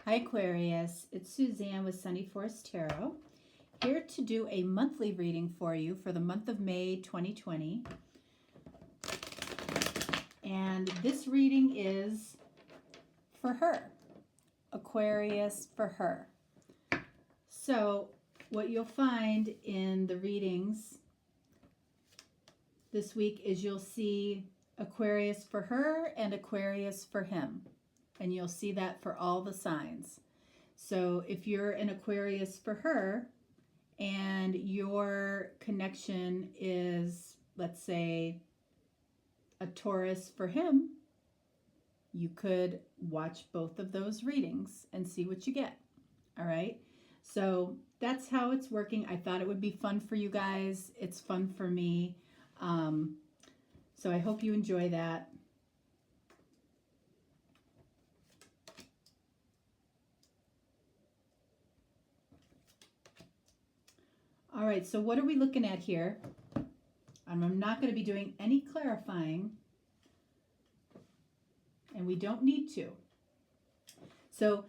Hi Aquarius, it's Suzanne with Sunny Forest Tarot, here to do a monthly reading for you for the month of May 2020. And this reading is for her, Aquarius for her. So what you'll find in the readings this week is you'll see Aquarius for her and Aquarius for him. And you'll see that for all the signs. So if you're an Aquarius for her and your connection is, let's say, a Taurus for him, you could watch both of those readings and see what you get. All right. So that's how it's working. I thought it would be fun for you guys. It's fun for me. So I hope you enjoy that. All right, so what are we looking at here? I'm not going to be doing any clarifying, and we don't need to. So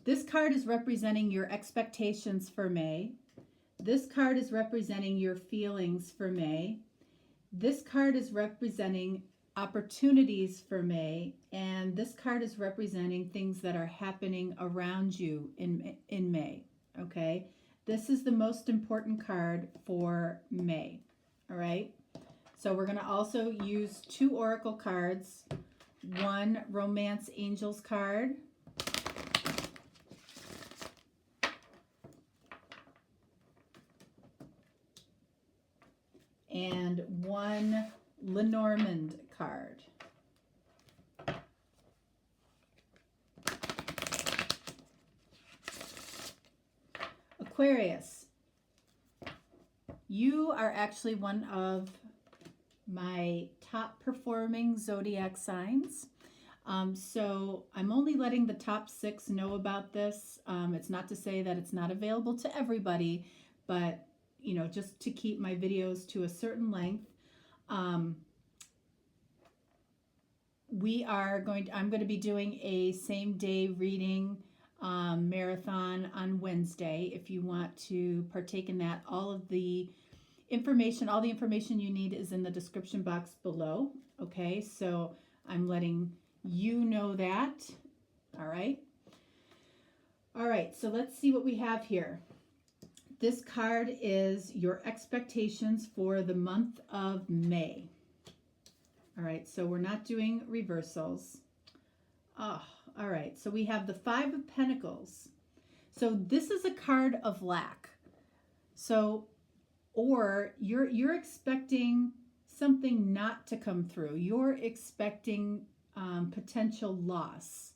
this card is representing your expectations for May. This card is representing your feelings for May. This card is representing opportunities for May, and this card is representing things that are happening around you in May, okay? This is the most important card for May, all right? So we're going to also use 2 oracle cards, 1 romance angels card, and 1 Lenormand card. Aquarius, you are actually one of my top performing zodiac signs. So I'm only letting the top 6 know about this. It's not to say that it's not available to everybody, but you know, just to keep my videos to a certain length. I'm going to be doing a same day reading marathon on Wednesday. If you want to partake in that, all the information you need is in the description box below. Okay, so I'm letting you know that. All right. All right, so let's see what we have here. This card is your expectations for the month of May. All right, so we're not doing reversals. Oh, all right, so we have the 5 of Pentacles. So this is a card of lack. So, or you're expecting something not to come through. You're expecting potential loss.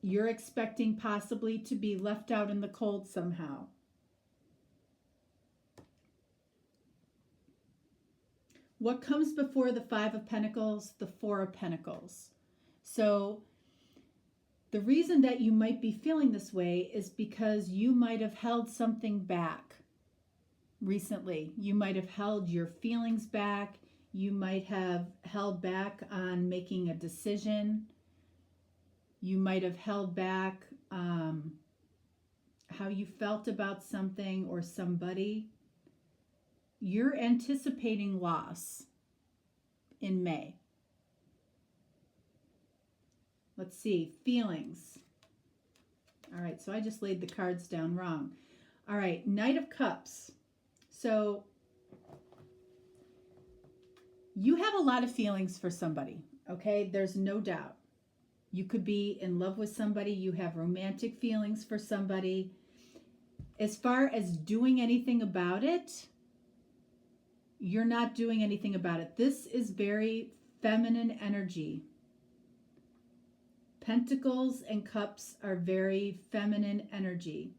You're expecting possibly to be left out in the cold somehow. What comes before the 5 of Pentacles? The 4 of Pentacles. So the reason that you might be feeling this way is because you might have held something back recently. You might have held your feelings back. You might have held back on making a decision. You might have held back how you felt about something or somebody. You're anticipating loss in May. Let's see, feelings. All right, so I just laid the cards down wrong. All right, Knight of Cups. So you have a lot of feelings for somebody, okay? There's no doubt. You could be in love with somebody. You have romantic feelings for somebody. As far as doing anything about it, you're not doing anything about it. This is very feminine energy. Pentacles and Cups are very feminine energy.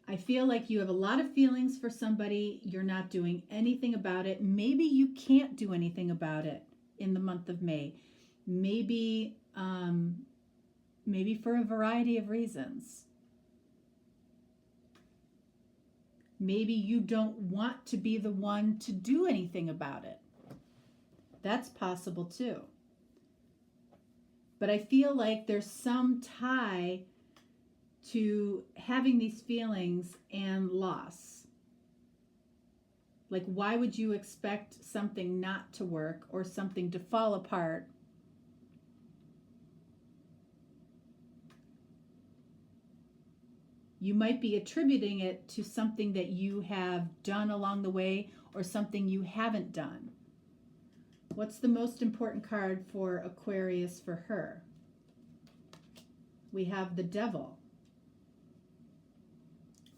I feel like you have a lot of feelings for somebody. You're not doing anything about it. Maybe you can't do anything about it in the month of May. Maybe for a variety of reasons. Maybe you don't want to be the one to do anything about it. That's possible too. But I feel like there's some tie to having these feelings and loss. Like, why would you expect something not to work or something to fall apart? You might be attributing it to something that you have done along the way or something you haven't done. What's the most important card for Aquarius for her? We have the Devil.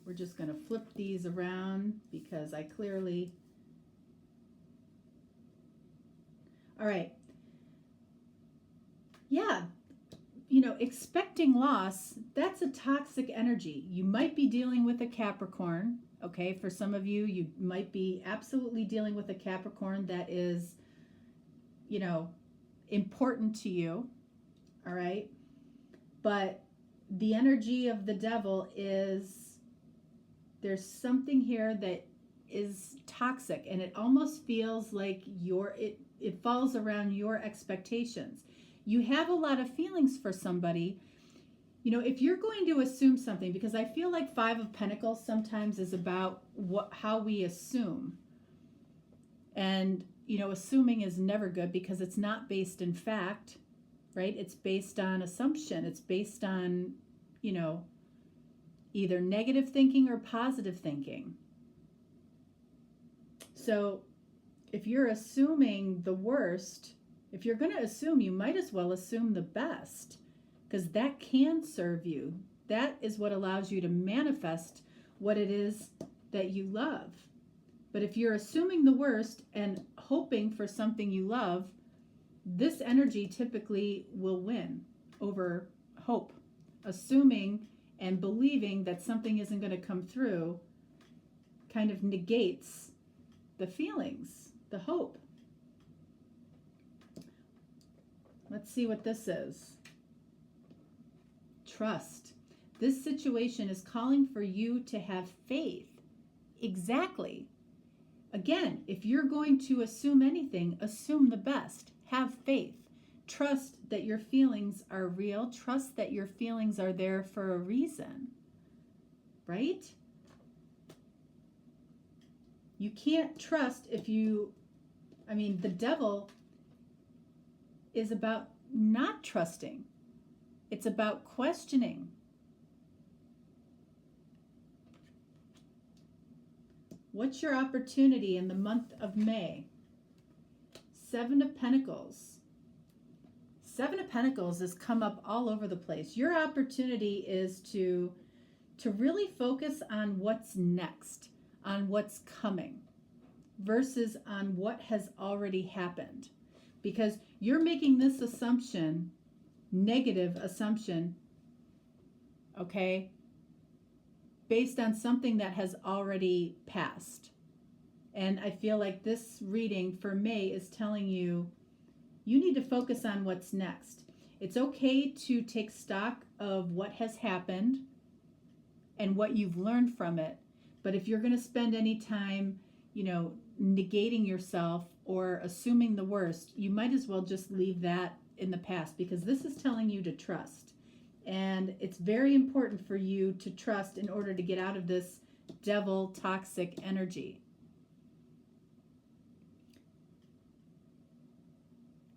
We're just going to flip these around because I clearly... All right. Yeah. You know, expecting loss, that's a toxic energy. You might be dealing with a Capricorn. Okay. For some of you, you might be absolutely dealing with a Capricorn that is, you know, important to you. All right. But the energy of the Devil is, there's something here that is toxic, and it almost feels like it falls around your expectations. You have a lot of feelings for somebody. You know, if you're going to assume something, because I feel like Five of Pentacles sometimes is about how we assume. And, you know, assuming is never good because it's not based in fact, right? It's based on assumption. It's based on, you know, either negative thinking or positive thinking. So if you're assuming the worst, if you're going to assume, you might as well assume the best, because that can serve you. That is what allows you to manifest what it is that you love. But if you're assuming the worst and hoping for something you love, this energy typically will win over hope. Assuming and believing that something isn't going to come through kind of negates the feelings, the hope. Let's see what this is. Trust. This situation is calling for you to have faith. Exactly. Again, if you're going to assume anything, assume the best. Have faith. Trust that your feelings are real. Trust that your feelings are there for a reason. Right? You can't trust if you, the Devil is about not trusting. It's about questioning. What's your opportunity in the month of May? Seven of Pentacles. Seven of Pentacles has come up all over the place. Your opportunity is to really focus on what's next, on what's coming, versus on what has already happened. Because you're making this assumption, negative assumption, okay, based on something that has already passed. And I feel like this reading for May is telling you, you need to focus on what's next. It's okay to take stock of what has happened and what you've learned from it. But if you're going to spend any time, negating yourself or assuming the worst, you might as well just leave that in the past, because this is telling you to trust. And it's very important for you to trust in order to get out of this Devil toxic energy.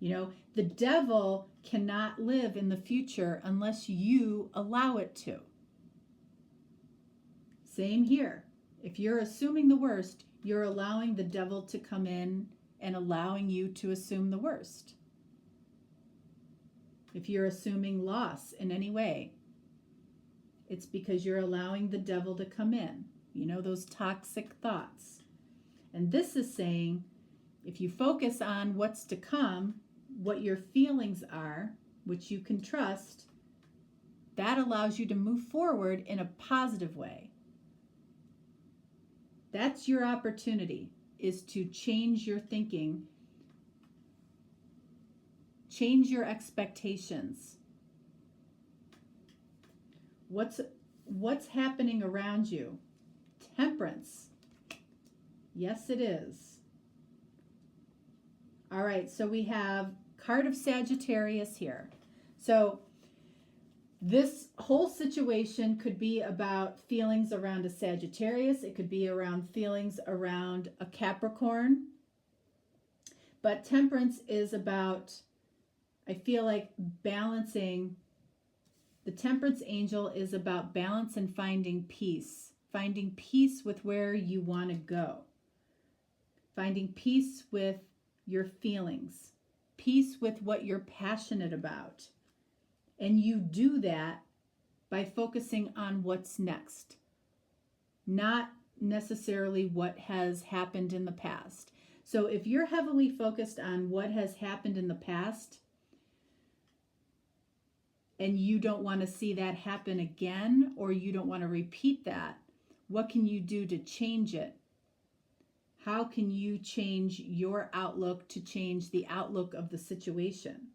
The Devil cannot live in the future unless you allow it to. Same here. If you're assuming the worst, you're allowing the Devil to come in and allowing you to assume the worst. If you're assuming loss in any way, it's because you're allowing the Devil to come in. Those toxic thoughts. And this is saying, if you focus on what's to come, what your feelings are, which you can trust, that allows you to move forward in a positive way. That's your opportunity, is to change your thinking, change your expectations. What's happening around you? Temperance. Yes, it is. All right, so we have card of Sagittarius here. So this whole situation could be about feelings around a Sagittarius. It could be around feelings around a Capricorn. But Temperance is about, I feel like, balancing. The Temperance angel is about balance and finding peace with where you want to go, finding peace with your feelings, peace with what you're passionate about. And you do that by focusing on what's next, not necessarily what has happened in the past. So if you're heavily focused on what has happened in the past and you don't want to see that happen again, or you don't want to repeat that, what can you do to change it? How can you change your outlook to change the outlook of the situation?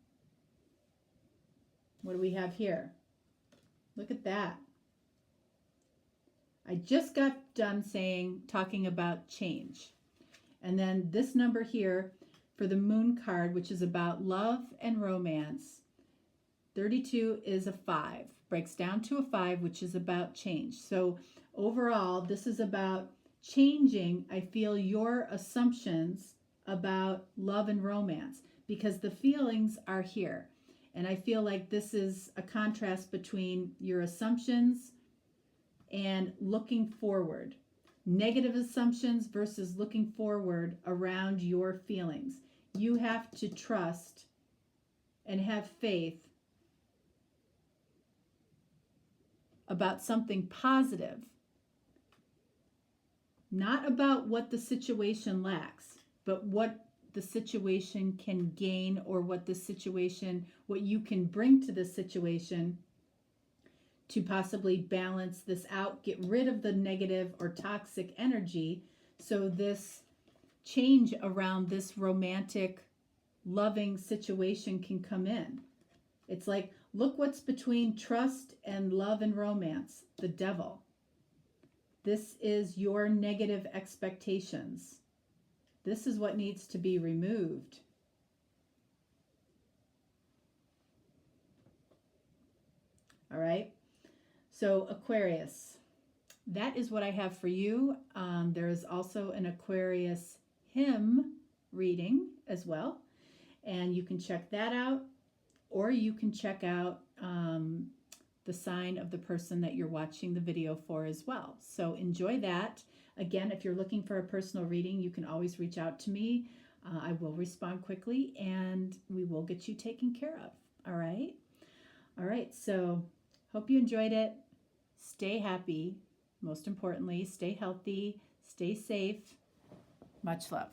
What do we have here? Look at that. I just got done talking about change. And then this number here for the Moon card, which is about love and romance, 32 is a 5. Breaks down to a 5, which is about change. So overall, this is about changing, I feel, your assumptions about love and romance, because the feelings are here. And I feel like this is a contrast between your assumptions and looking forward. Negative assumptions versus looking forward around your feelings. You have to trust and have faith about something positive, not about what the situation lacks, but what the situation can gain, or what you can bring to the situation to possibly balance this out, get rid of the negative or toxic energy, so this change around this romantic, loving situation can come in. It's like, look what's between trust and love and romance, the devil. This is your negative expectations. This is what needs to be removed. All right. So Aquarius, that is what I have for you. There is also an Aquarius hymn reading as well. And you can check that out, or you can check out the sign of the person that you're watching the video for as well. So enjoy that. Again, if you're looking for a personal reading, you can always reach out to me. I will respond quickly, and we will get you taken care of. All right? All right, so hope you enjoyed it. Stay happy. Most importantly, stay healthy, stay safe. Much love.